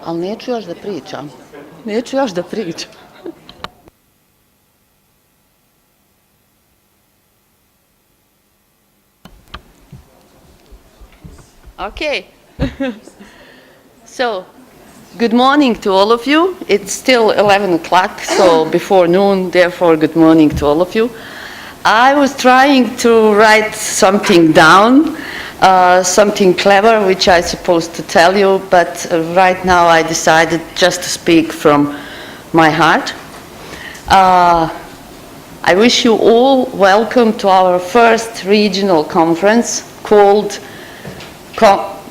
Ali neću još da pričam. Neću još da pričam. Okay. So, good morning to all of you. It's still 11 o'clock, so before noon, therefore good morning to all of you. I was trying to write something down, something clever, which I supposed to tell you, but right now I decided just to speak from my heart. I wish you all welcome to our first regional conference called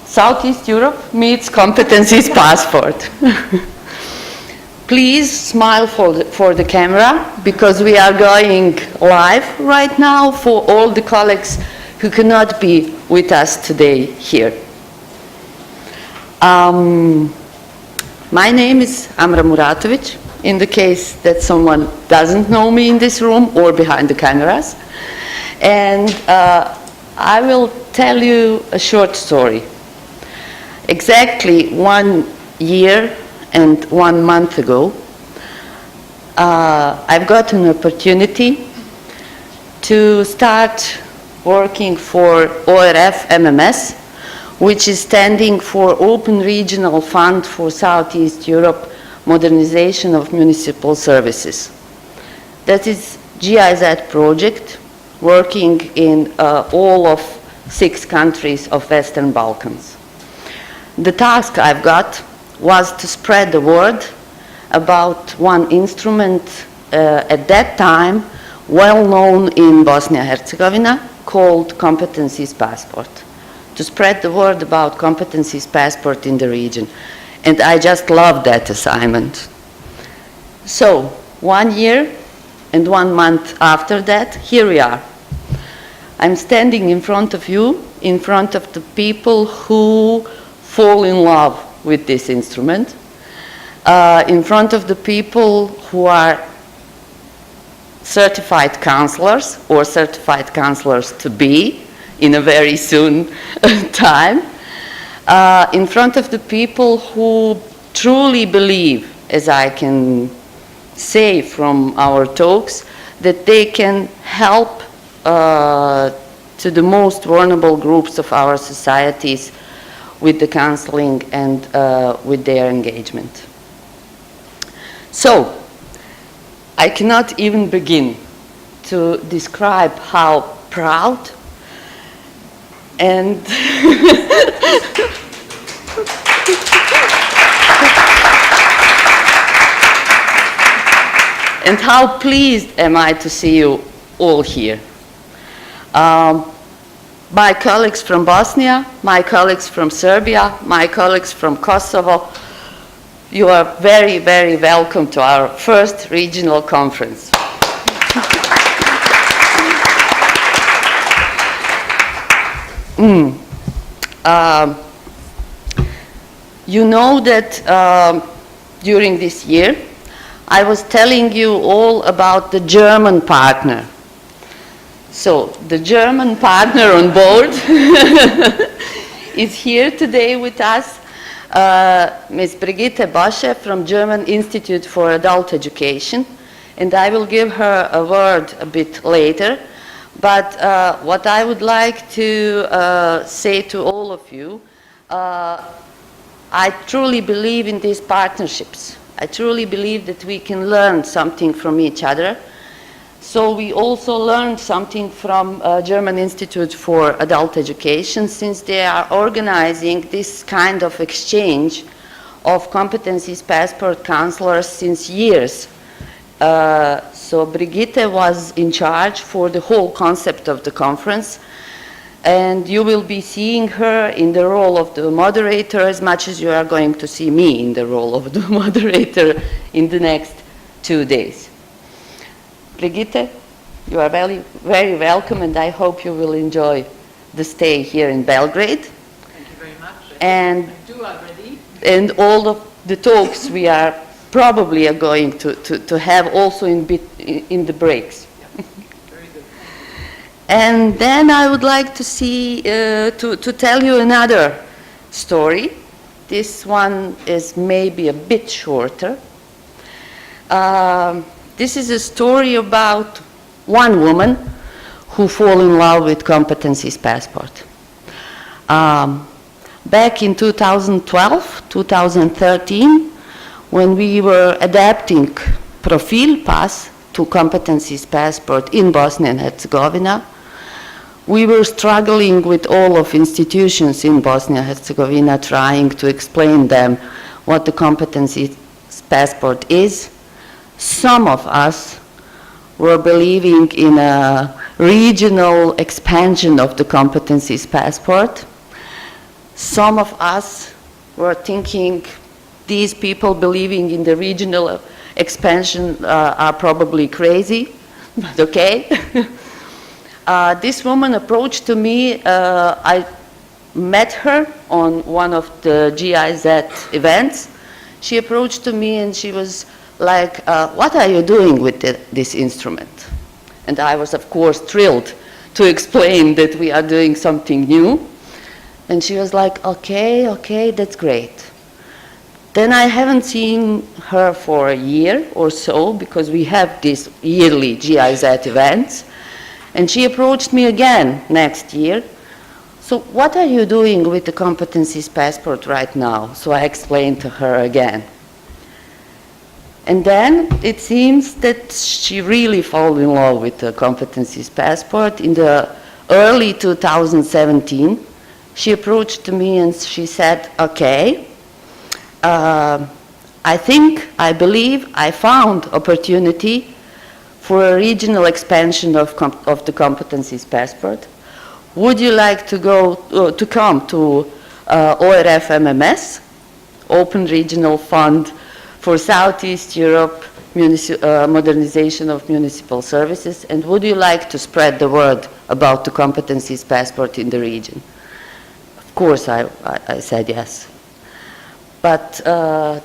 Southeast Europe Meets Competencies Passport. Please smile for the camera, because we are going live right now for all the colleagues who cannot be with us today here. My name is Amra Muratovic, in the case that someone doesn't know me in this room or behind the cameras. And I will tell you a short story. Exactly 1 year and 1 month ago, I've got an opportunity to start working for ORF MMS, which is standing for Open Regional Fund for Southeast Europe Modernization of Municipal Services. That is GIZ project working in all of 6 countries of Western Balkans. The task I've got was to spread the word about one instrument at that time well known in Bosnia and Herzegovina called Competencies Passport. To spread the word about Competencies Passport in the region. And I just loved that assignment. So, 1 year and 1 month after that, here we are. I'm standing in front of you, in front of the people who fall in love with this instrument, in front of the people who are certified counselors or certified counselors to be in a very soon time, in front of the people who truly believe, as I can say from our talks, that they can help to the most vulnerable groups of our societies with the counseling and with their engagement. So, I cannot even begin to describe how proud and and how pleased am I to see you all here. My colleagues from Bosnia, my colleagues from Serbia, my colleagues from Kosovo, you are very, very welcome to our first regional conference. You know that during this year, I was telling you all about the German partner. So, the German partner on board is here today with us, Ms. Brigitte Bosche from German Institute for Adult Education, and I will give her a word a bit later. But what I would like to say to all of you, I truly believe in these partnerships. I truly believe that we can learn something from each other. So we also learned something from German Institute for Adult Education, since they are organizing this kind of exchange of Competencies Passport counselors since years. So Brigitte was in charge for the whole concept of the conference, and you will be seeing her in the role of the moderator as much as you are going to see me in the role of the moderator in the next 2 days. Brigitte, you are very, very welcome, and I hope you will enjoy the stay here in Belgrade. Thank you very much. And, I do already. And all of the talks we are probably going to have also in the breaks. Yeah. Very good. And then I would like to tell you another story This one is maybe a bit shorter. This is a story about one woman who fall in love with Competencies Passport. Back in 2012, 2013, when we were adapting Profil Pass to Competencies Passport in Bosnia and Herzegovina, we were struggling with all of institutions in Bosnia and Herzegovina, trying to explain them what the Competencies Passport is. Some of us were believing in a regional expansion of the Competencies Passport. Some of us were thinking these people believing in the regional expansion are probably crazy, but okay. This woman approached to me. I met her on one of the GIZ events. She approached to me and she was like, what are you doing with this instrument? And I was, of course, thrilled to explain that we are doing something new. And she was like, okay, that's great. Then I haven't seen her for a year or so because we have these yearly GIZ events. And she approached me again next year. So what are you doing with the Competencies Passport right now? So I explained to her again. And then it seems that she really fell in love with the Competencies Passport. In the early 2017, she approached me and she said, okay, I believe I found opportunity for a regional expansion of the Competencies Passport. Would you like to come to ORF MMS, Open Regional Fund for Southeast Europe Modernization of Municipal Services, and would you like to spread the word about the Competencies Passport in the region? Of course, I said yes. But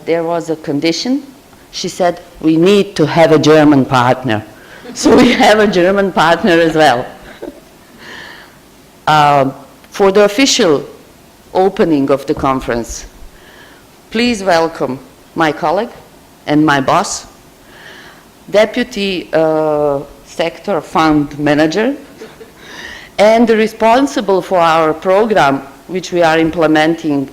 there was a condition. She said, we need to have a German partner. So we have a German partner as well. For the official opening of the conference, please welcome my colleague and my boss, Deputy Sector Fund Manager, and responsible for our program in which we are implementing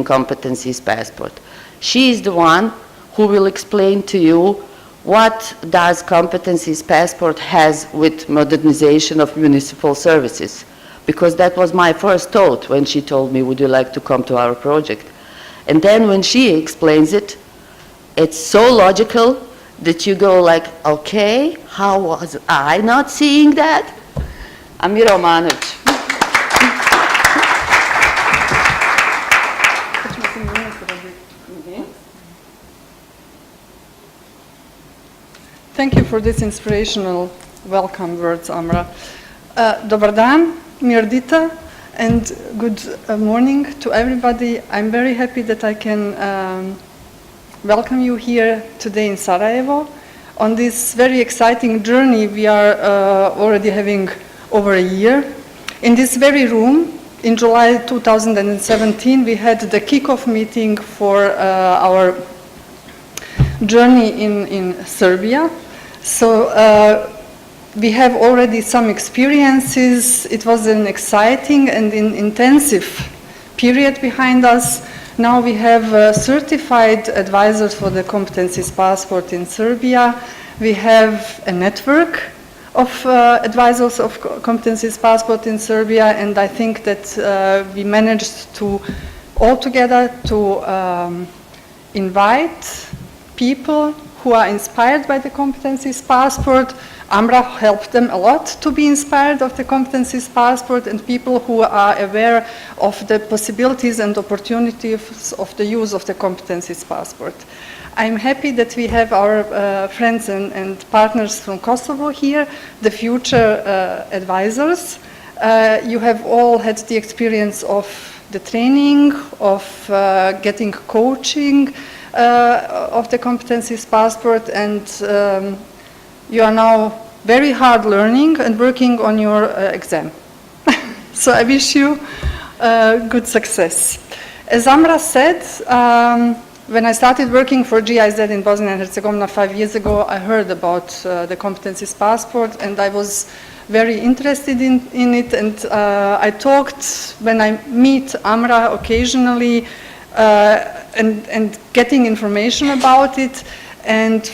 Competencies Passport. She is the one who will explain to you what does Competencies Passport has with modernization of municipal services, because that was my first thought when she told me, would you like to come to our project? And then when she explains it, it's so logical that you go like, okay, how was I not seeing that? Amir Omanovic. Thank you for this inspirational welcome words, Amra. Dobar dan, Mirdita, and good morning to everybody. I'm very happy that I can welcome you here today in Sarajevo on this very exciting journey we are already having over a year. In this very room, in July 2017, we had the kickoff meeting for our journey in Serbia. So we have already some experiences. It was an exciting and intensive period behind us. Now we have certified advisors for the Competencies Passport in Serbia. We have a network of advisors of Competencies Passport in Serbia, and I think that we managed to all together to invite people who are inspired by the Competencies Passport. Amra helped them a lot to be inspired of the Competencies Passport, and people who are aware of the possibilities and opportunities of the use of the Competencies Passport. I'm happy that we have our friends and partners from Kosovo here, the future advisors. You have all had the experience of the training, of getting coaching, of the Competencies Passport, and you are now very hard learning and working on your exam. So I wish you good success. As Amra said, when I started working for GIZ in Bosnia and Herzegovina 5 years ago, I heard about the Competencies Passport, and I was very interested in it, and I talked, when I meet Amra occasionally, and getting information about it, and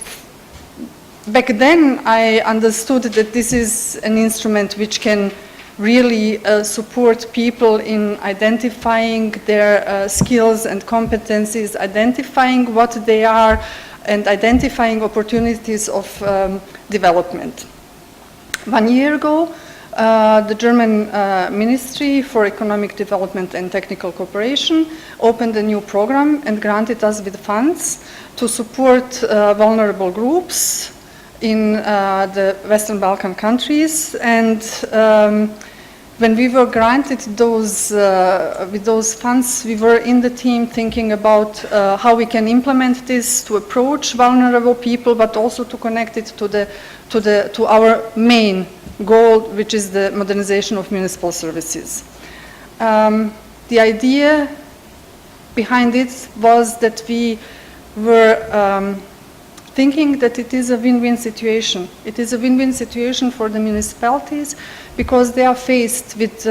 back then I understood that this is an instrument which can really support people in identifying their skills and competencies, identifying what they are, and identifying opportunities of development. 1 year ago, the German Ministry for Economic Development and Technical Cooperation opened a new program and granted us with funds to support vulnerable groups in the Western Balkan countries. And when we were granted those, with those funds, we were in the team thinking about how we can implement this to approach vulnerable people, but also to connect it to our main goal, which is the modernization of municipal services. The idea behind it was that we were thinking that it is a win-win situation. It is a win-win situation for the municipalities because they are faced with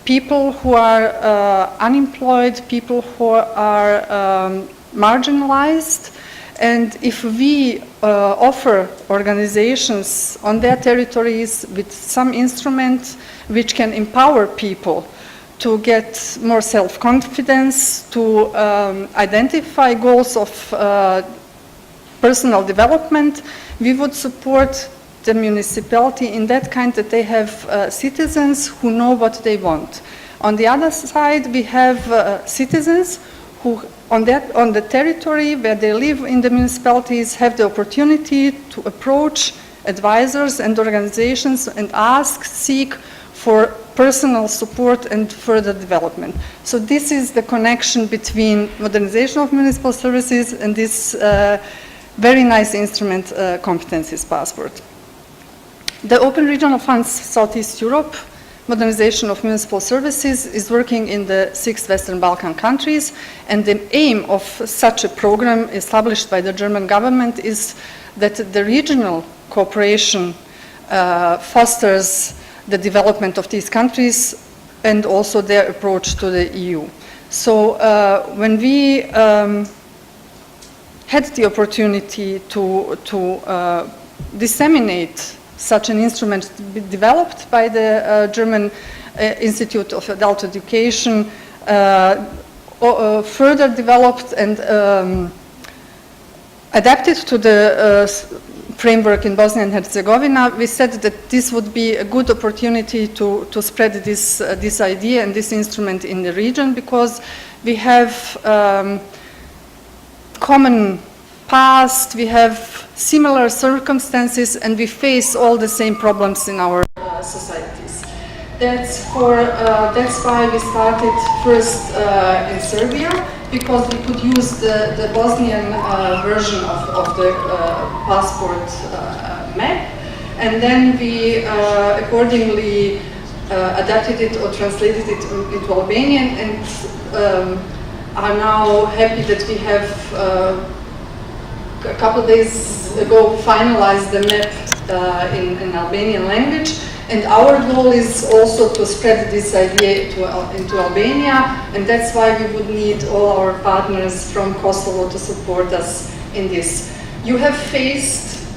people who are unemployed, people who are marginalized, and if we offer organizations on their territories with some instrument which can empower people to get more self-confidence, to identify goals of personal development, we would support the municipality in that kind that they have citizens who know what they want. On the other side, we have citizens who on the territory where they live in the municipalities have the opportunity to approach advisors and organizations and seek for personal support and further development. So this is the connection between modernization of municipal services and this very nice instrument, Competencies Passport. The Open Regional Funds Southeast Europe Modernization of Municipal Services is working in the 6 Western Balkan countries, and the aim of such a program established by the German government is that the regional cooperation fosters the development of these countries and also their approach to the EU. So when we had the opportunity to disseminate such an instrument developed by the German Institute of Adult Education, further developed and adapted to the framework in Bosnia and Herzegovina, we said that this would be a good opportunity to spread this idea and this instrument in the region, because we have common past, we have similar circumstances, and we face all the same problems in our societies. That's why we started first in Serbia, because we could use the Bosnian version of the passport map, and then we accordingly adapted it or translated it into Albanian, and are now happy that we have a couple of days ago finalized the map in Albanian language, and our goal is also to spread this idea into Albania, and that's why we would need all our partners from Kosovo to support us in this. You have faced,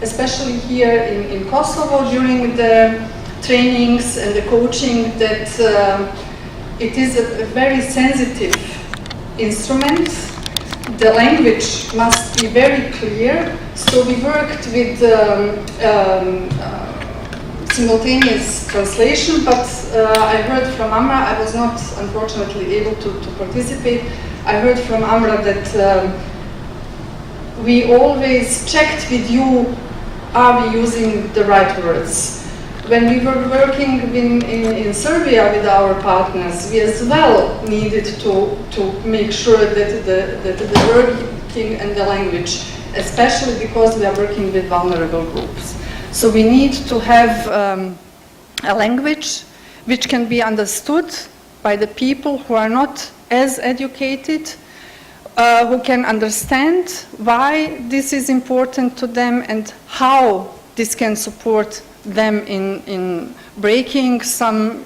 especially here in Kosovo during the trainings and the coaching, that it is a very sensitive instrument. The language must be very clear, so we worked with simultaneous translation, but I heard from Amra, I was not unfortunately able to participate, I heard from Amra that we always checked with you, are we using the right words? When we were working in Serbia with our partners, we as well needed to make sure that the wording and the language, especially because we are working with vulnerable groups. So we need to have a language which can be understood by the people who are not as educated, who can understand why this is important to them and how this can support them in breaking some,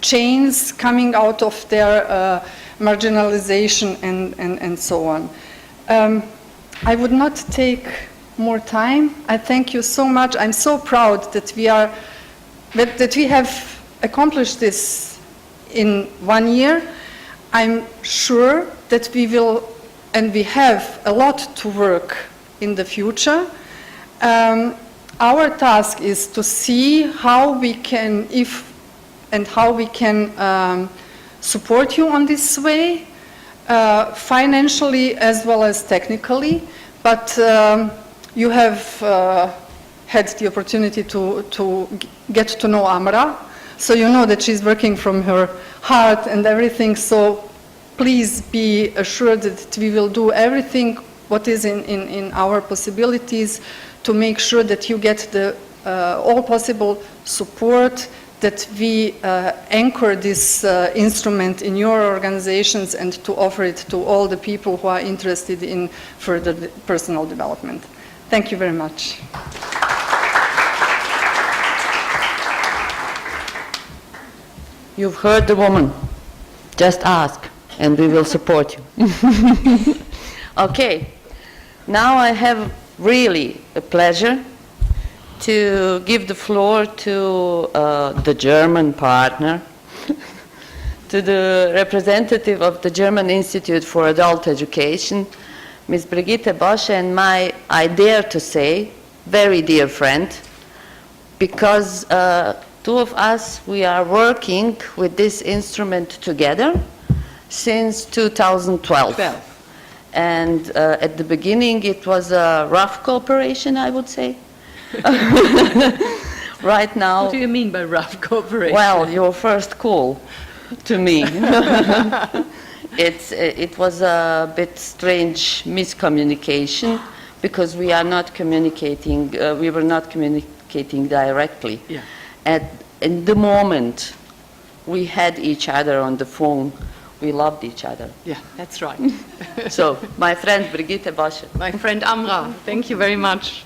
chains coming out of their marginalization and so on. I would not take more time. I thank you so much. I'm so proud that we have accomplished this in 1 year. I'm sure that we will, and we have a lot to work in the future. Our task is to see how we can, support you on this way, financially as well as technically. But you have had the opportunity to get to know Amra, so you know that she's working from her heart and everything. So please be assured that we will do everything what is in our possibilities to make sure that you get the all possible support, that we anchor this instrument in your organizations and to offer it to all the people who are interested in further personal development. Thank you very much. You've heard the woman. Just ask, and we will support you. Okay, now I have really a pleasure to give the floor to the German partner, to the representative of the German Institute for Adult Education, Ms. Brigitte Bosch, and my, I dare to say, very dear friend, because two of us, we are working with this instrument together since 2012. And at the beginning, it was a rough cooperation, I would say. Right now... What do you mean by rough cooperation? Well, your first call to me. It was a bit strange miscommunication because we are not communicating, we were not communicating directly. Yeah. In the moment we had each other on the phone, we loved each other. Yeah, that's right. So, my friend Brigitte Bosch. My friend Amra, thank you very much.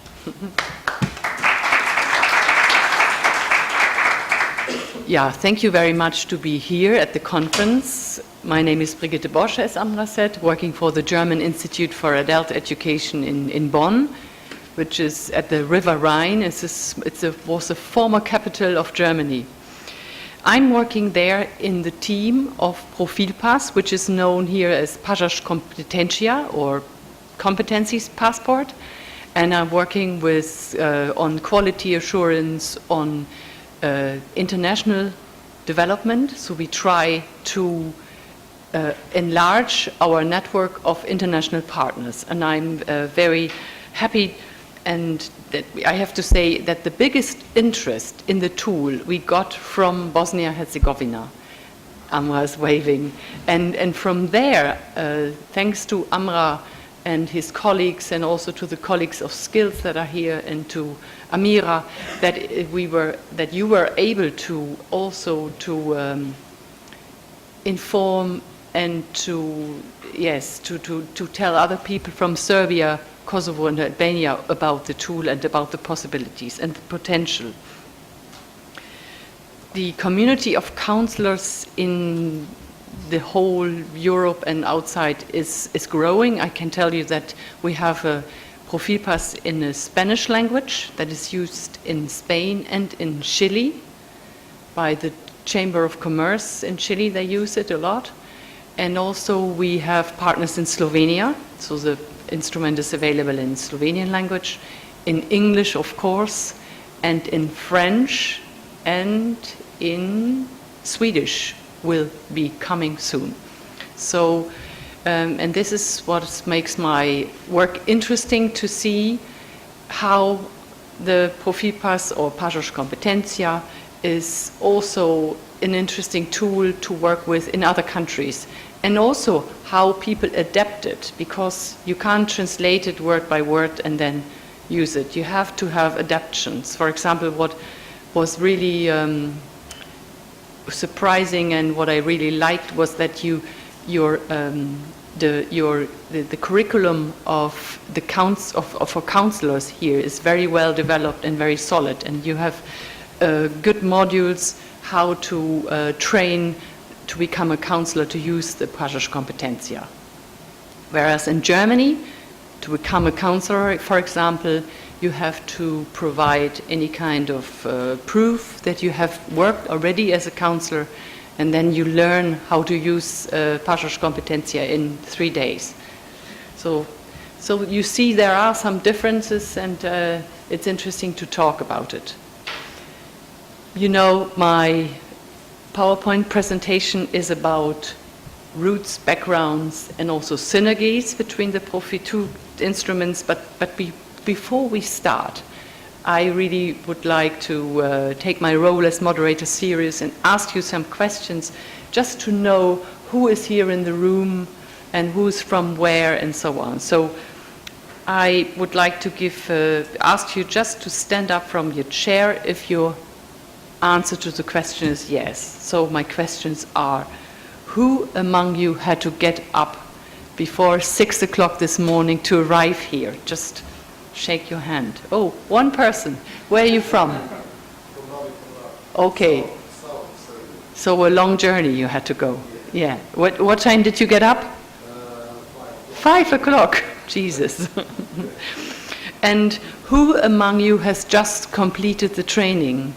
Yeah, thank you very much to be here at the conference. My name is Brigitte Bosch, as Amra said, working for the German Institute for Adult Education in Bonn, which is at the River Rhine. It was a former capital of Germany. I'm working there in the team of Profilpass, which is known here as Pažaš Kompetencija or Competencies Passport, and I'm working with on quality assurance, on international development. So we try to enlarge our network of international partners, and I'm very happy. And that I have to say that the biggest interest in the tool we got from Bosnia-Herzegovina. Amra is waving. And from there, thanks to Amra and his colleagues, and also to the colleagues of Skills that are here, and to Amira, that you were able to also to inform and to tell other people from Serbia, Kosovo and Albania about the tool and about the possibilities and the potential. The community of counselors in the whole Europe and outside is growing. I can tell you that we have a Profilpass in the Spanish language that is used in Spain and in Chile by the Chamber of Commerce in Chile. They use it a lot. And also we have partners in Slovenia, so the instrument is available in Slovenian language, in English, of course, and in French, and in Swedish will be coming soon. So, and this is what makes my work interesting, to see how the Profilpass or Pažaš Kompetencija is also an interesting tool to work with in other countries. And also how people adapt it, because you can't translate it word by word and then use it. You have to have adaptations. For example, what was really surprising and what I really liked was that the curriculum of the for counselors here is very well developed and very solid, and you have good modules how to train to become a counselor to use the Pažaš Kompetencija. Whereas in Germany, to become a counselor, for example, you have to provide any kind of proof that you have worked already as a counselor, and then you learn how to use Pažaš Kompetencija in 3 days. So you see there are some differences, and it's interesting to talk about it. You know, my PowerPoint presentation is about roots, backgrounds, and also synergies between the two instruments, but before we start, I really would like to take my role as moderator serious and ask you some questions just to know who is here in the room and who's from where and so on. So I would like to ask you just to stand up from your chair if your answer to the question is yes. So my questions are, who among you had to get up before 6 o'clock this morning to arrive here? Just shake your hand. Oh, one person. Where are you from? Okay. So a long journey you had to go. Yeah. What time did you get up? 5 o'clock. Jesus. And who among you has just completed the training?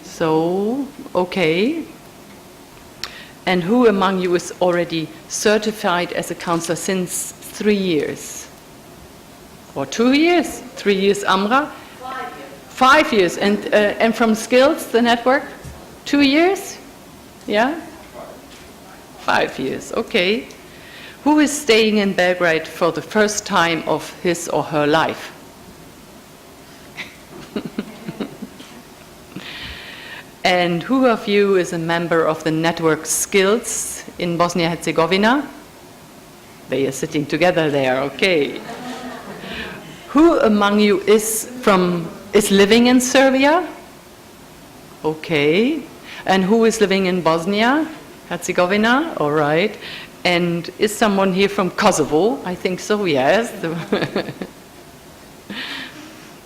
So, okay. And who among you is already certified as a counselor since 3 years? Or 2 years? 3 years, Amra? 5 years. 5 years. And from Skills, the network? 2 years? Yeah? 5 years, okay. Who is staying in Belgrade for the first time of his or her life? And who of you is a member of the network Skills in Bosnia-Herzegovina? They are sitting together there, okay. Who among you is living in Serbia? Okay. And who is living in Bosnia-Herzegovina? All right. And is someone here from Kosovo? I think so, yes.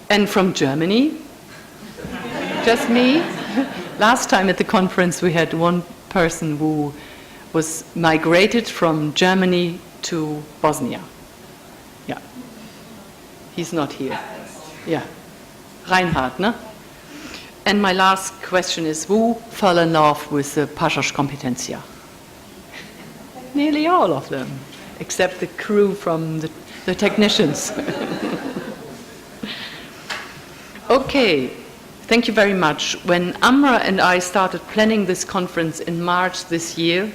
And from Germany? Just me? Last time at the conference we had one person who was migrated from Germany to Bosnia. Yeah. He's not here. Yeah. Reinhard, no? And my last question is, who fell in love with the Pažaš Kompetencija? Nearly all of them, except the crew from the technicians. Okay, thank you very much. When Amra and I started planning this conference in March this year,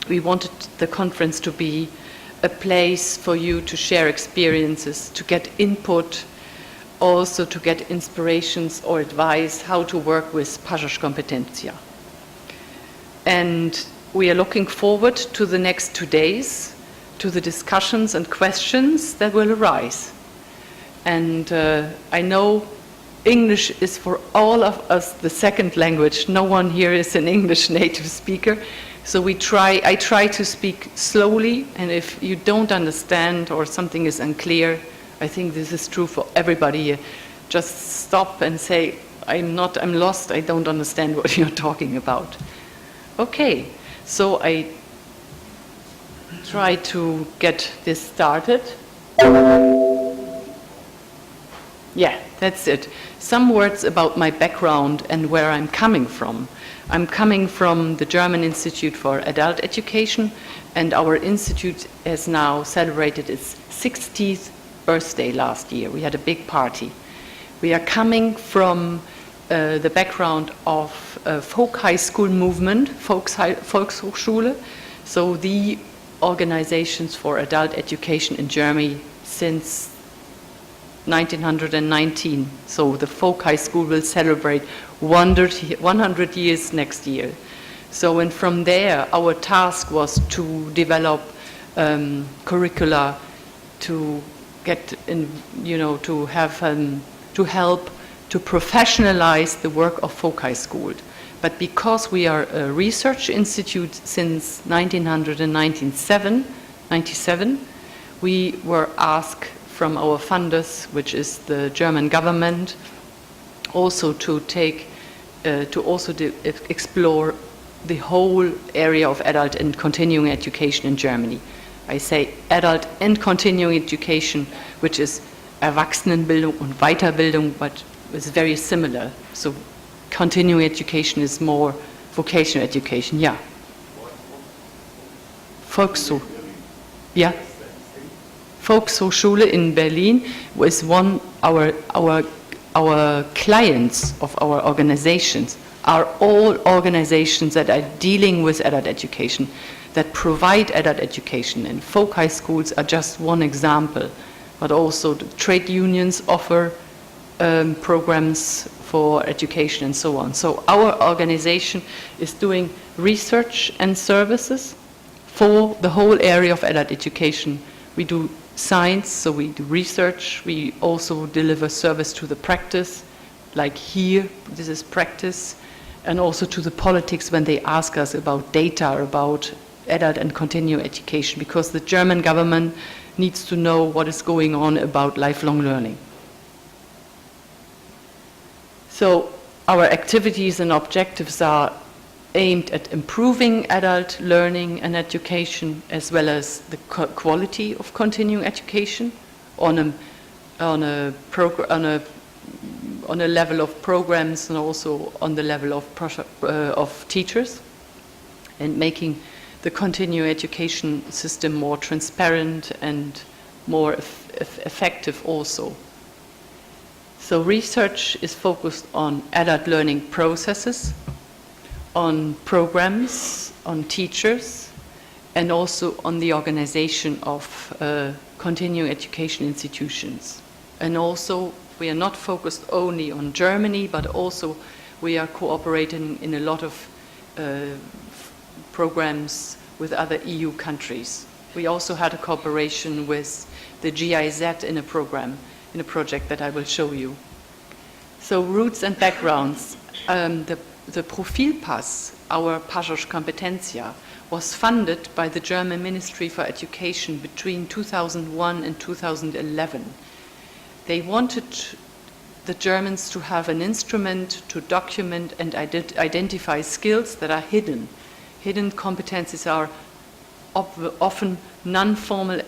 we wanted the conference to be a place for you to share experiences, to get input, also to get inspirations or advice how to work with Pažaš Kompetencija. And we are looking forward to the next 2 days, to the discussions and questions that will arise. And I know English is for all of us the second language. No one here is an English native speaker. So I try to speak slowly, and if you don't understand or something is unclear, I think this is true for everybody here. Just stop and say, I'm lost, I don't understand what you're talking about. Okay, so I try to get this started. Yeah, that's it. Some words about my background and where I'm coming from. I'm coming from the German Institute for Adult Education, and our institute has now celebrated its 60th birthday last year. We had a big party. We are coming from the background of folk high school movement, Volkshochschule, so the organizations for adult education in Germany since 1919. So the folk high school will celebrate 100 years next year. So, and from there, our task was to develop curricula to get in, to have to help to professionalize the work of folk high school. But because we are a research institute since 1997, we were asked from our funders, which is the German government, also to explore the whole area of adult and continuing education in Germany. I say adult and continuing education, which is Erwachsenenbildung und Weiterbildung, but it's very similar. So continuing education is more vocational education, yeah. Volkshochschule. Yeah. Volkshochschule in Berlin was our clients of our organizations are all organizations that are dealing with adult education, that provide adult education. And folk high schools are just one example, but also the trade unions offer programs for education and so on. So our organization is doing research and services for the whole area of adult education. We do science, so we do research. We also deliver service to the practice, like here, this is practice, and also to the politics when they ask us about data, about adult and continuing education, because the German government needs to know what is going on about lifelong learning. So our activities and objectives are aimed at improving adult learning and education, as well as the quality of continuing education on a level of programs and also on the level of teachers, and making the continuing education system more transparent and more effective also. So research is focused on adult learning processes, on programs, on teachers, and also on the organization of continuing education institutions. And also, we are not focused only on Germany, but also we are cooperating in a lot of programs with other EU countries. We also had a cooperation with the GIZ in a program, in a project that I will show you. So roots and backgrounds. The Profilpass, our Passos Competencia, was funded by the German Ministry for Education between 2001 and 2011. They wanted the Germans to have an instrument to document and identify skills that are hidden. Hidden competencies are often non-formally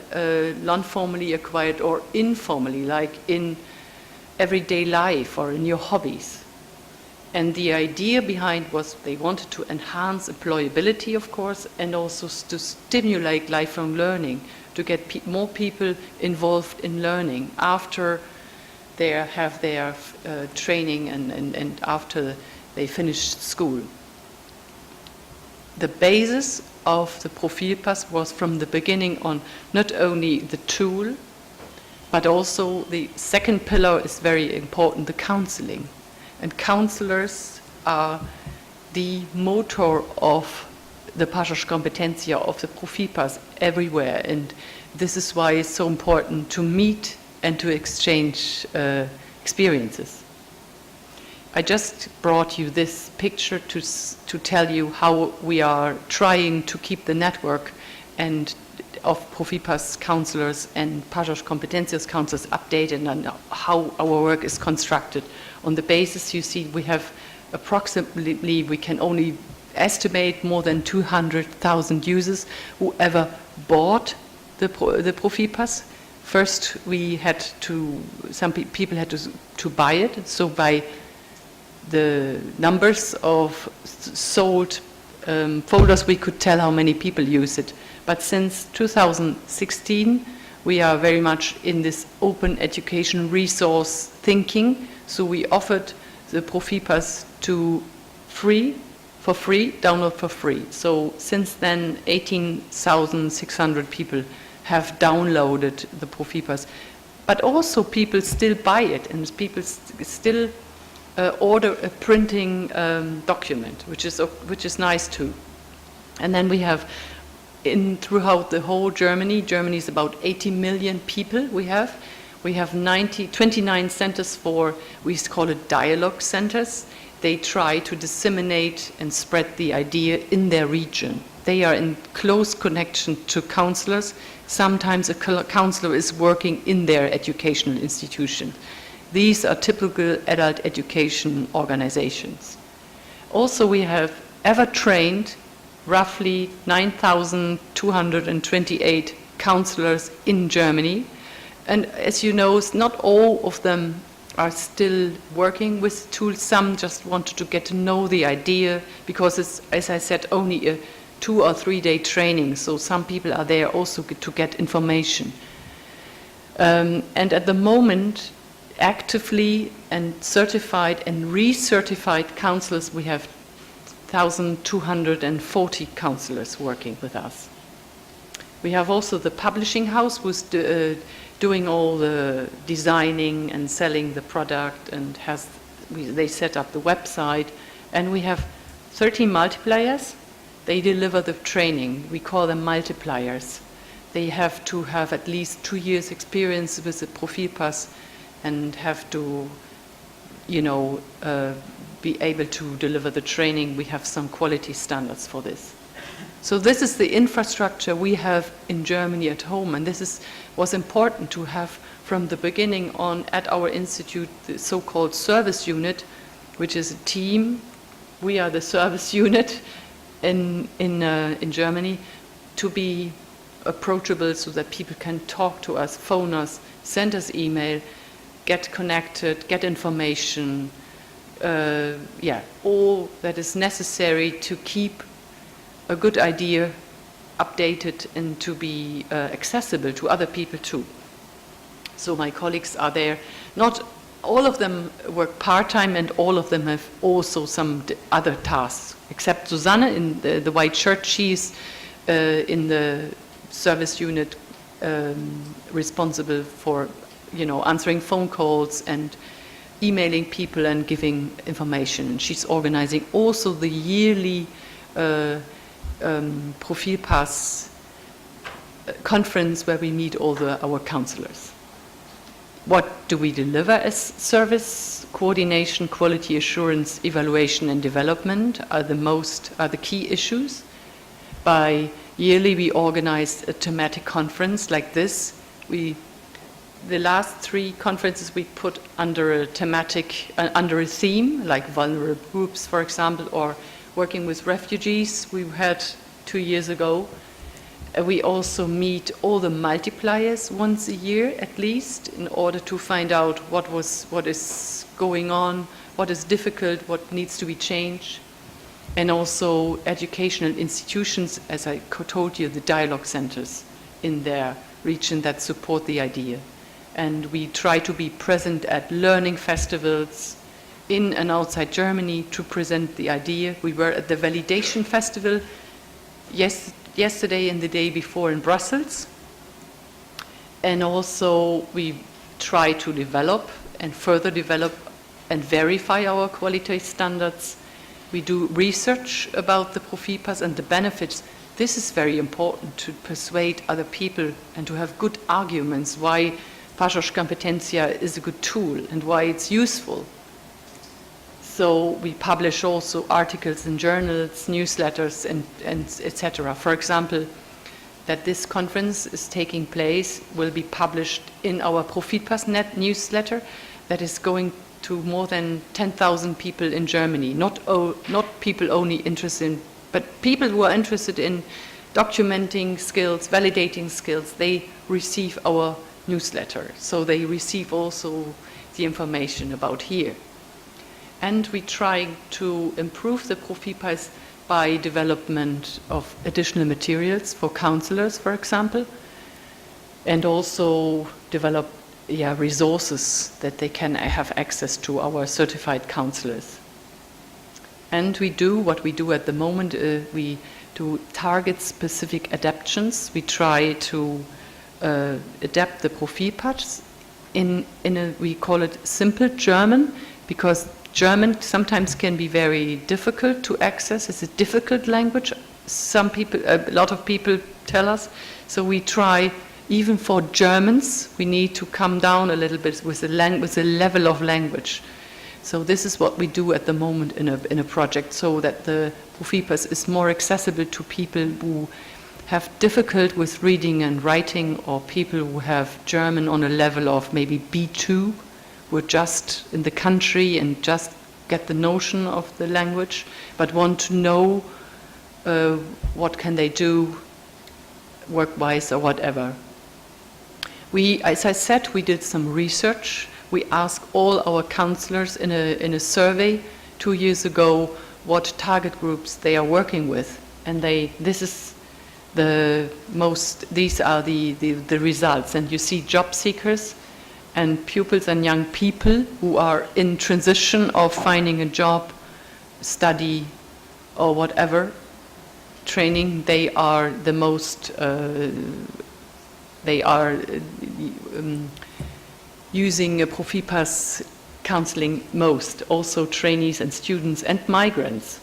acquired or informally, like in everyday life or in your hobbies. And the idea behind was they wanted to enhance employability, of course, and also to stimulate lifelong learning, to get more people involved in learning after they have their training and after they finish school. The basis of the Profilpass was from the beginning on not only the tool, but also the second pillar is very important, the counseling. And counselors are the motor of the Passos Competencia, of the Profilpass everywhere. And this is why it's so important to meet and to exchange experiences. I just brought you this picture to tell you how we are trying to keep the network and of Profilpass counselors and Passos Competencias counselors updated on how our work is constructed. On the basis you see we have approximately, we can only estimate more than 200,000 users who ever bought the Profilpass. First we had to, some people had to buy it, so by the numbers of sold folders we could tell how many people use it. But since 2016 we are very much in this open education resource thinking. So we offered the Profilpass for free, download for free. So since then, 18,600 people have downloaded the Profilpass. But also people still buy it, and people still order a printing document, which is nice too. And then we have throughout the whole Germany is about 80 million people we have 29 centers for, we call it dialogue centers, they try to disseminate and spread the idea in their region. They are in close connection to counselors. Sometimes a counselor is working in their educational institution. These are typical adult education organizations. Also, we have ever trained roughly 9,228 counselors in Germany. And as you know, not all of them are still working with tools. Some just wanted to get to know the idea because it's, as I said, only a 2 or 3 day training. So some people are there also to get information. And at the moment, actively and certified and recertified counselors, we have 1,240 counselors working with us. We have also the publishing house who's doing all the designing and selling the product, and they set up the website. And we have 13 multipliers. They deliver the training. We call them multipliers. They have to have at least 2 years experience with the Profilpass and have to, be able to deliver the training. We have some quality standards for this. So this is the infrastructure we have in Germany at home, and was important to have from the beginning on at our institute, the so-called service unit, which is a team. We are the service unit in Germany, to be approachable so that people can talk to us, phone us, send us email, get connected, get information, all that is necessary to keep a good idea updated and to be accessible to other people too. So my colleagues are there. Not all of them work part-time, and all of them have also some other tasks, except Susanne in the white shirt. She's in the service unit responsible for answering phone calls and emailing people and giving information. And she's organizing also the yearly Profilpass conference where we meet all our counselors. What do we deliver as service? Coordination, quality assurance, evaluation and development are the key issues. Yearly we organize a thematic conference like this. The last 3 conferences we put under a thematic, under a theme, like vulnerable groups, for example, or working with refugees we had 2 years ago. We also meet all the multipliers once a year at least, in order to find out what is going on, what is difficult, what needs to be changed. And also educational institutions, as I told you, the dialogue centers in their region that support the idea. And we try to be present at learning festivals in and outside Germany to present the idea. We were at the Validation Festival yesterday and the day before in Brussels. And also we try to develop and further develop and verify our quality standards. We do research about the Profilpass and the benefits. This is very important to persuade other people and to have good arguments why Passos Competencia is a good tool and why it's useful. So we publish also articles in journals, newsletters, and etc. For example, that this conference is taking place will be published in our Profilpass Net newsletter that is going to more than 10,000 people in Germany. Not people only interested, but people who are interested in documenting skills, validating skills. They receive our newsletter, so they receive also the information about here. And we try to improve the Profilpass by development of additional materials for counselors, for example, and also develop resources that they can have access to, our certified counselors. And we do what we do at the moment. We do target specific adaptations. We try to adapt the Profilpass we call it simple German, because German sometimes can be very difficult to access. It's a difficult language. A lot of people tell us. So we try, even for Germans, we need to come down a little bit with the level of language. So this is what we do at the moment in a project, so that the Profipas is more accessible to people who have difficult with reading and writing, or people who have German on a level of maybe B2, who are just in the country and just get the notion of the language, but want to know what can they do work-wise or whatever. We, as I said, we did some research. We asked all our counselors in a survey 2 years ago what target groups they are working with, and these are the results. And you see job seekers and pupils and young people who are in transition of finding a job, study, or whatever training. They are the most. They are using Profipas counseling most, also trainees and students and migrants.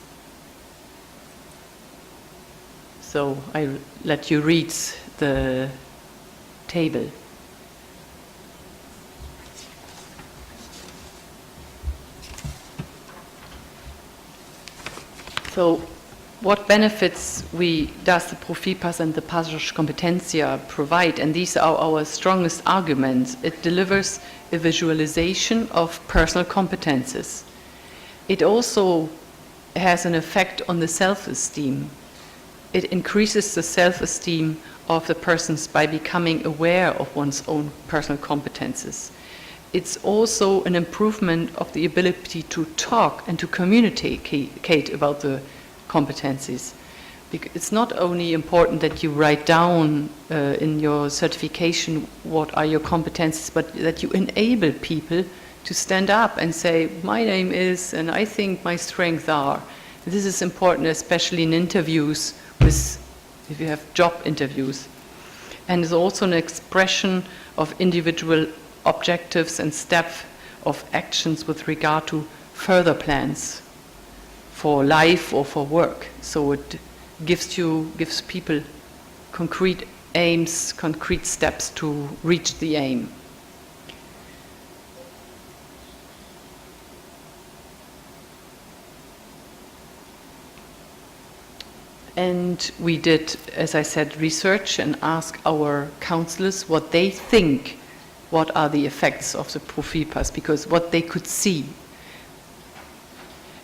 So I let you read the table. So what benefits does the Profipas and the Passages Competentia provide? And these are our strongest arguments. It delivers a visualization of personal competences. It also has an effect on the self-esteem. It increases the self-esteem of the persons by becoming aware of one's own personal competences. It's also an improvement of the ability to talk and to communicate about the competencies. It's not only important that you write down in your certification what are your competencies, but that you enable people to stand up and say, my name is, and I think my strengths are. This is important, especially in interviews, if you have job interviews. And it's also an expression of individual objectives and steps of actions with regard to further plans for life or for work. So it gives people concrete aims, concrete steps to reach the aim. And we did, as I said, research and asked our counselors what they think, what are the effects of the Profipas, because what they could see.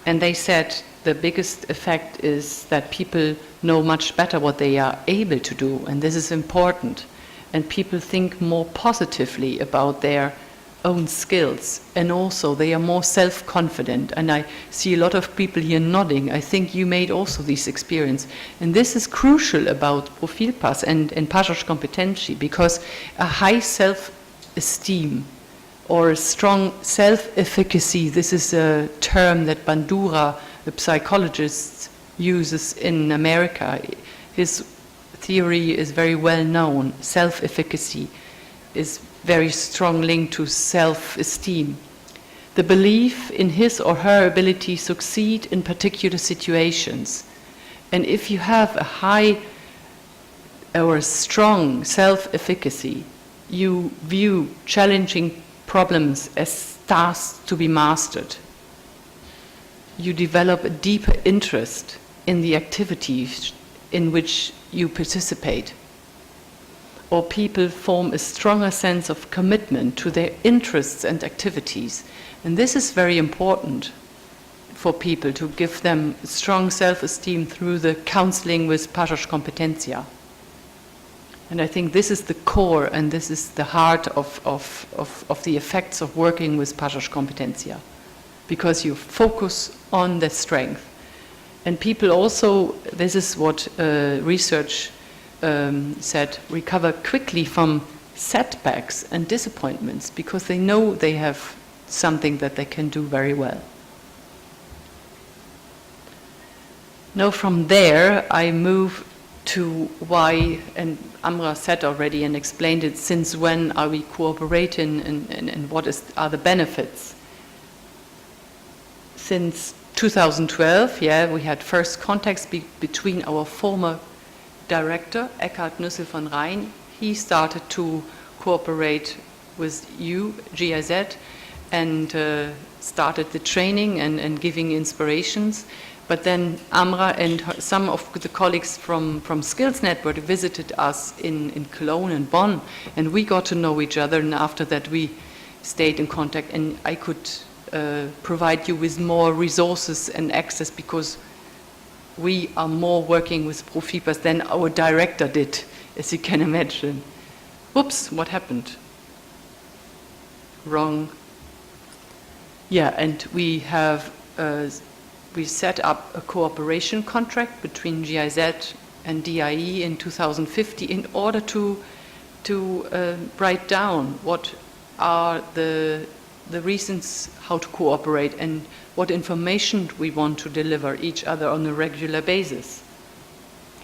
And they said the biggest effect is that people know much better what they are able to do, and this is important. And people think more positively about their own skills, and also they are more self-confident. And I see a lot of people here nodding. I think you made also this experience. And this is crucial about Profilpass and Passages Competentia, because a high self-esteem or a strong self-efficacy, this is a term that Bandura, the psychologist, uses in America. His theory is very well known. Self-efficacy is very strong link to self-esteem. The belief in his or her ability to succeed in particular situations. And if you have a high or a strong self-efficacy, you view challenging problems as tasks to be mastered. You develop a deeper interest in the activities in which you participate. Or people form a stronger sense of commitment to their interests and activities. And this is very important for people, to give them strong self-esteem through the counseling with Passages Competentia. And I think this is the core and this is the heart of the effects of working with Passages Competentia, because you focus on the strength. And people also, this is what research said, recover quickly from setbacks and disappointments, because they know they have something that they can do very well. Now from there I move to why, and Amra said already and explained it, since when are we cooperating and what are the benefits. Since 2012, we had first contacts between our former director, Eckhard Nüssel von Rhein. He started to cooperate with you, GIZ, and started the training and giving inspirations. But then Amra and some of the colleagues from Skills Network visited us in Cologne and Bonn, and we got to know each other, and after that we stayed in contact, and I could provide you with more resources and access, because we are more working with Profipas than our director did, as you can imagine. Whoops, what happened? Wrong. Yeah, and we have we set up a cooperation contract between GIZ and DIE in 2050 in order to write down what are the reasons how to cooperate and what information we want to deliver each other on a regular basis.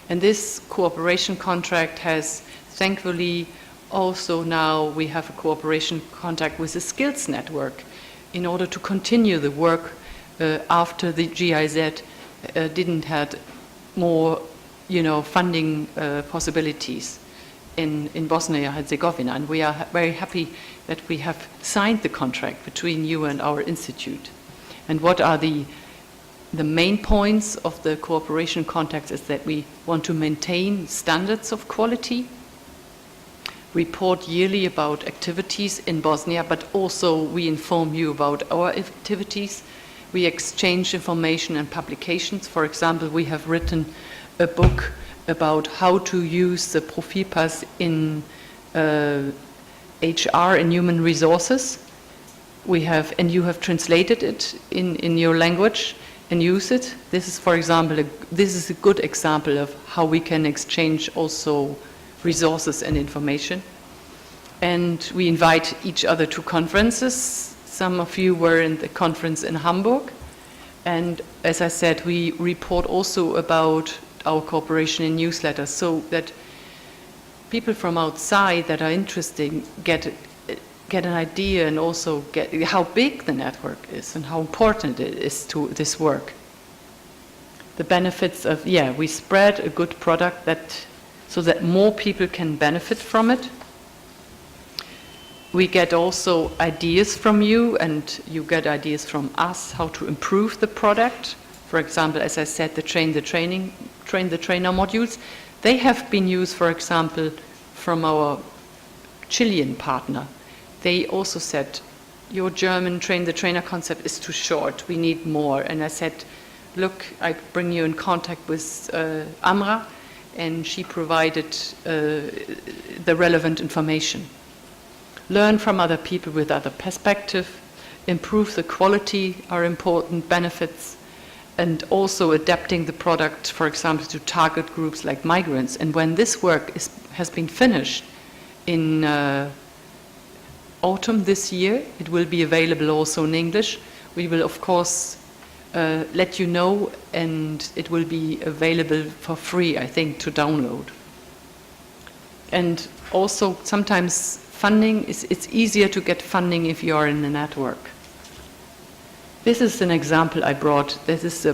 And this cooperation contract has, thankfully, also now we have a cooperation contract with the Skills Network in order to continue the work after the GIZ didn't had more, funding possibilities in Bosnia and Herzegovina. And we are very happy that we have signed the contract between you and our institute. And what are the main points of the cooperation contracts is that we want to maintain standards of quality, report yearly about activities in Bosnia, but also we inform you about our activities. We exchange information and publications. For example, we have written a book about how to use the Profipas in HR and human resources. We have, and you have translated it in your language and use it. This is, for example, this is a good example of how we can exchange also resources and information. And we invite each other to conferences. Some of you were in the conference in Hamburg. And as I said, we report also about our cooperation in newsletters so that people from outside that are interested get an idea and also get how big the network is and how important it is to this work. The benefits of, we spread a good product so that more people can benefit from it. We get also ideas from you, and you get ideas from us how to improve the product. For example, as I said, the train the trainer modules. They have been used, for example, from our Chilean partner. They also said, your German train the trainer concept is too short, we need more. And I said, look, I bring you in contact with Amra, and she provided the relevant information. Learn from other people with other perspective, improve the quality are important benefits, and also adapting the product, for example, to target groups like migrants. And when this work has been finished in autumn this year, it will be available also in English. We will, of course, let you know, and it will be available for free, I think, to download. And also, sometimes funding, it's easier to get funding if you are in a network. This is an example I brought. This is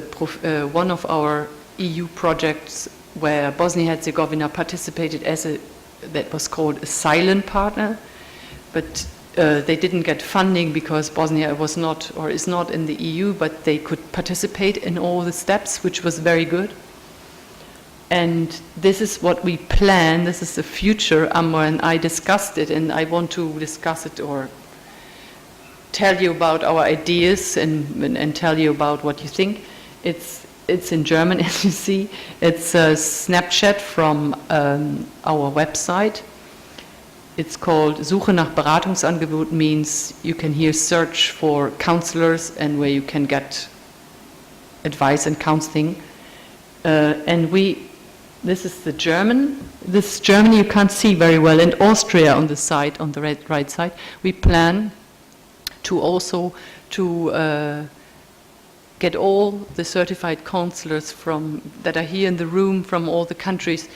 one of our EU projects where Bosnia-Herzegovina participated that was called a silent partner, but they didn't get funding because Bosnia was not or is not in the EU, but they could participate in all the steps, which was very good. And this is what we plan. This is the future. Amra and I discussed it, and I want to discuss it or tell you about our ideas and tell you about what you think. It's in German, as you see. It's a snapshot from our website. It's called Suche nach Beratungsangebot, means you can here search for counselors and where you can get advice and counseling. This is the German. This Germany you can't see very well, and Austria on the side, on the right side. We plan to also get all the certified counselors that are here in the room from all the countries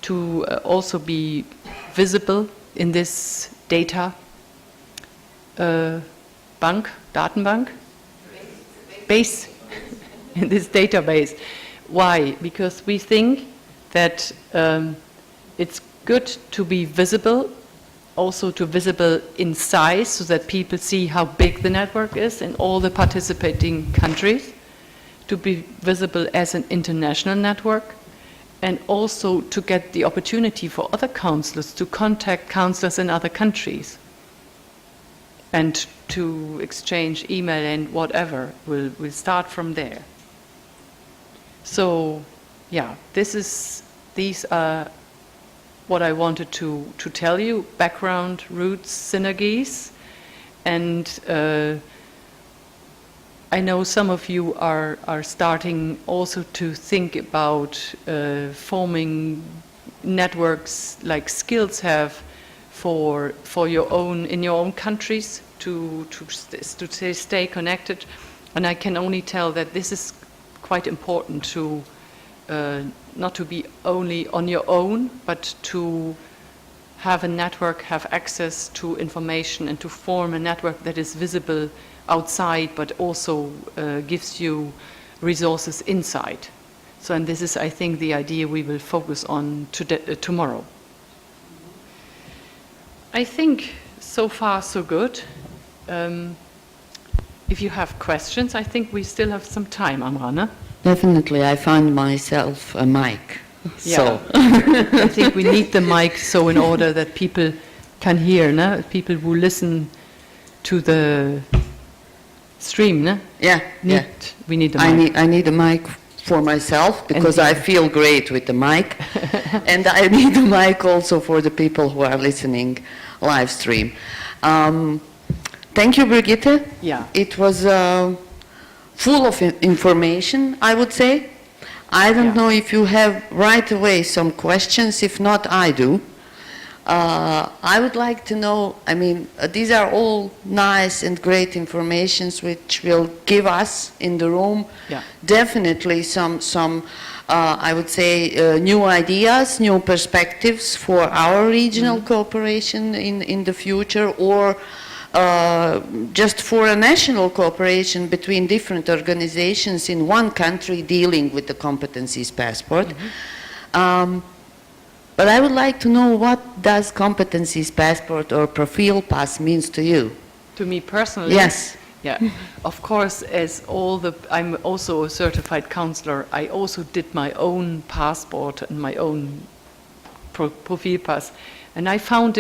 to also be visible in this database. In this database. Why? Because we think that it's good to be visible also to visible in size so that people see how big the network is in all the participating countries, to be visible as an international network, and also to get the opportunity for other councillors to contact councillors in other countries and to exchange email and whatever. We'll start from there. So, yeah, these are what I wanted to tell you: background, roots, synergies, and I know some of you are starting also to think about forming networks like Skills have for your own, in your own countries, to stay connected. And I can only tell that this is quite important to not to be only on your own, but to have a network, have access to information, and to form a network that is visible outside, but also gives you resources inside. So, and this is, I think, the idea we will focus on tomorrow. I think so far so good. If you have questions, I think we still have some time, Amrana. Definitely, I found myself a mic. Yeah. So. I think we need the mic so in order that people can hear, no? People who listen to the stream, no? Yeah, yeah. We need the mic. I need a mic for myself because I feel great with the mic. And I need a mic also for the people who are listening live stream. Thank you, Brigitte. Yeah. It was full of information, I would say. I don't know if you have right away some questions. If not, I do. I would like to know, I mean, these are all nice and great informations which will give us in the room definitely some I would say, new ideas, new perspectives for our regional cooperation in the future, or just for a national cooperation between different organizations in one country dealing with the Competencies Passport. But I would like to know, what does Competencies Passport or Profile Pass means to you? To me personally? Yes. Yeah, of course, I'm also a certified counselor. I also did my own passport and my own Profile Pass. And I found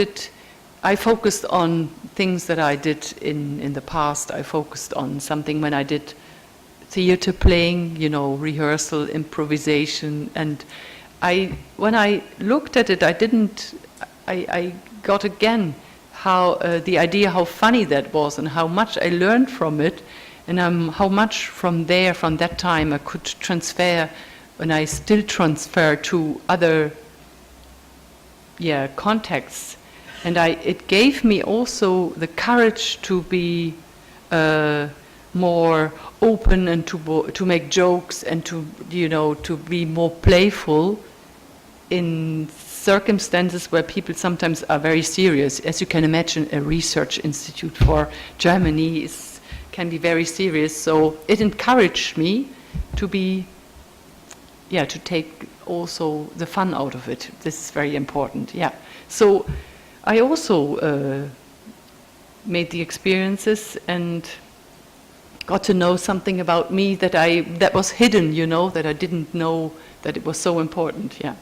I focused on things that I did in the past. I focused on something when I did theater playing, you know, rehearsal, improvisation. And when I looked at it, I got again how the idea how funny that was and how much I learned from it, and how much from that time I could transfer, and I still transfer to other contexts. And it gave me also the courage to be more open and to make jokes and to be more playful in circumstances where people sometimes are very serious. As you can imagine, a research institute for Germany can be very serious. So it encouraged me to to take also the fun out of it. This is very important. Yeah. So I also made the experiences and got to know something about me that was hidden, that I didn't know that it was so important. Yeah.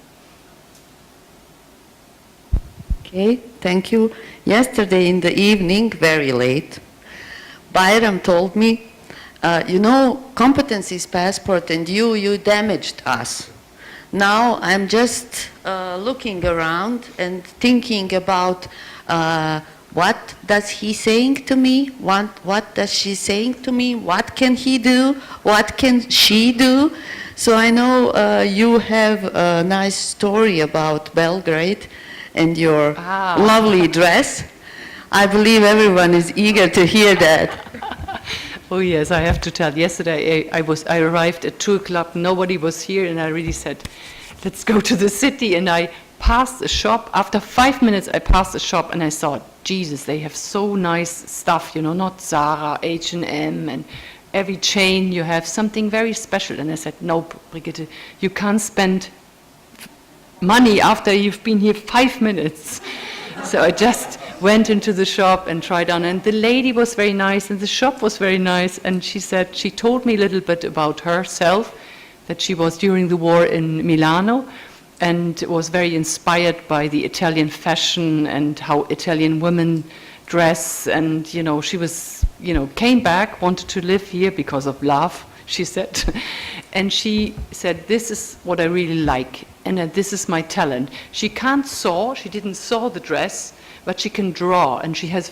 Okay, thank you. Yesterday in the evening, very late, Bayram told me, Competencies Passport and you damaged us. Now I'm just looking around and thinking about what does he saying to me, what does she saying to me, what can he do, what can she do. So I know you have a nice story about Belgrade and your lovely dress. I believe everyone is eager to hear that. Oh yes, I have to tell. Yesterday I arrived at 2 o'clock, nobody was here, and I really said, let's go to the city. And I passed a shop. After 5 minutes I passed a shop and I saw, Jesus, they have so nice stuff, not Zara, H&M, and every chain you have something very special. And I said, no, Brigitte, you can't spend money after you've been here 5 minutes. So I just went into the shop and tried on. And the lady was very nice, and the shop was very nice. And she said, she told me a little bit about herself, that she was during the war in Milano, and was very inspired by the Italian fashion and how Italian women dress. And, you know, she was, you know, came back, wanted to live here because of love, she said. And she said, this is what I really like, and this is my talent. She can't sew, she didn't sew the dress, but she can draw, and she has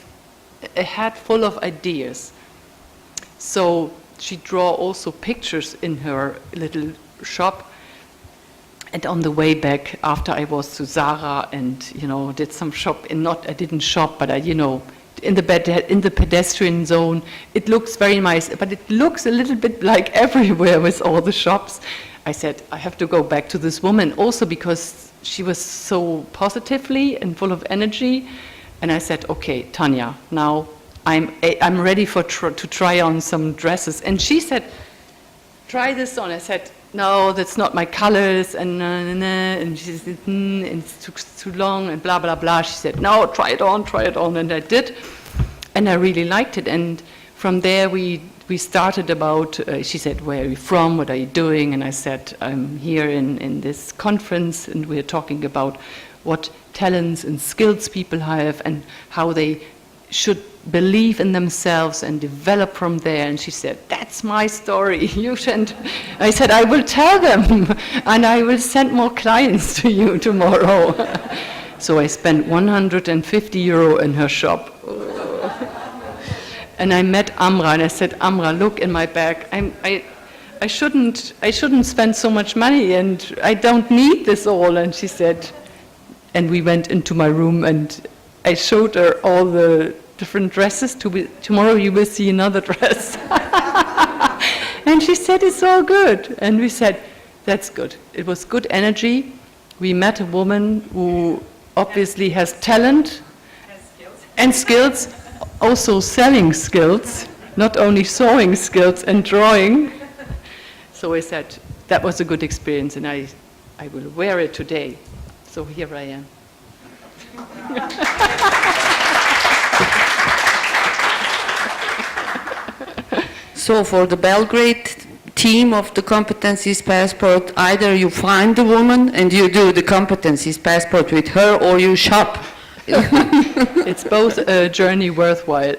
a head full of ideas. So she draw also pictures in her little shop. And on the way back, after I was to Zara and, you know, did some shopping, I didn't shop, but I, you know, in the pedestrian zone, it looks very nice, but it looks a little bit like everywhere with all the shops. I said, I have to go back to this woman, also because she was so positively and full of energy. And I said, okay, Tanya, now I'm ready to try on some dresses. And she said, try this on. I said, no, that's not my colors, and she said, it's too long, and blah, blah, blah. She said, no, try it on, and I did, and I really liked it. And from there, we started about, she said, where are you from, what are you doing? And I said, I'm here in this conference, and we're talking about what talents and skills people have, and how they should believe in themselves and develop from there. And she said, that's my story. You should. I said, I will tell them, and I will send more clients to you tomorrow. So I spent 150 euro in her shop. And I met Amra, and I said, Amra, look in my bag. I shouldn't spend so much money, and I don't need this all. And she said, and we went into my room, and I showed her all the different dresses. Tomorrow you will see another dress. And she said, it's all good. And we said, that's good. It was good energy. We met a woman who obviously has talent and skills, also selling skills, not only sewing skills and drawing. So I said, that was a good experience, and I will wear it today. So here I am. So for the Belgrade team of the Competencies Passport, either you find the woman and you do the Competencies Passport with her, or you shop. It's both a journey worthwhile.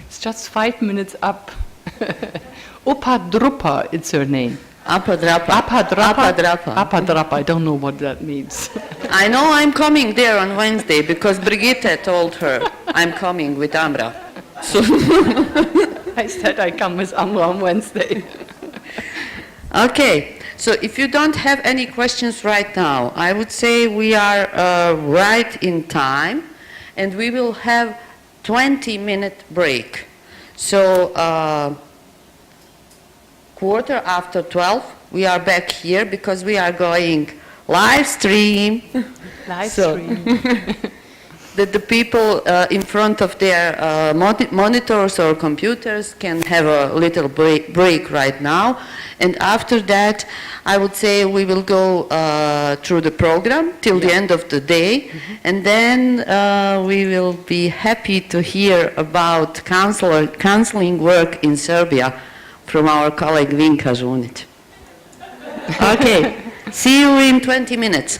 It's just 5 minutes up. Opadrupa, it's her name. Apadrapa. Apadrapa. I don't know what that means. I know I'm coming there on Wednesday because Brigitte told her I'm coming with Amra. So I said I come with Amra on Wednesday. Okay, so if you don't have any questions right now, I would say we are right in time, and we will have 20-minute break. So 12:15, we are back here because we are going live stream. Live stream. That the people in front of their monitors or computers can have a little break right now. And after that, I would say we will go through the program till the end of the day. And then we will be happy to hear about counseling work in Serbia from our colleague Vinka Žunić. Okay, see you in 20 minutes.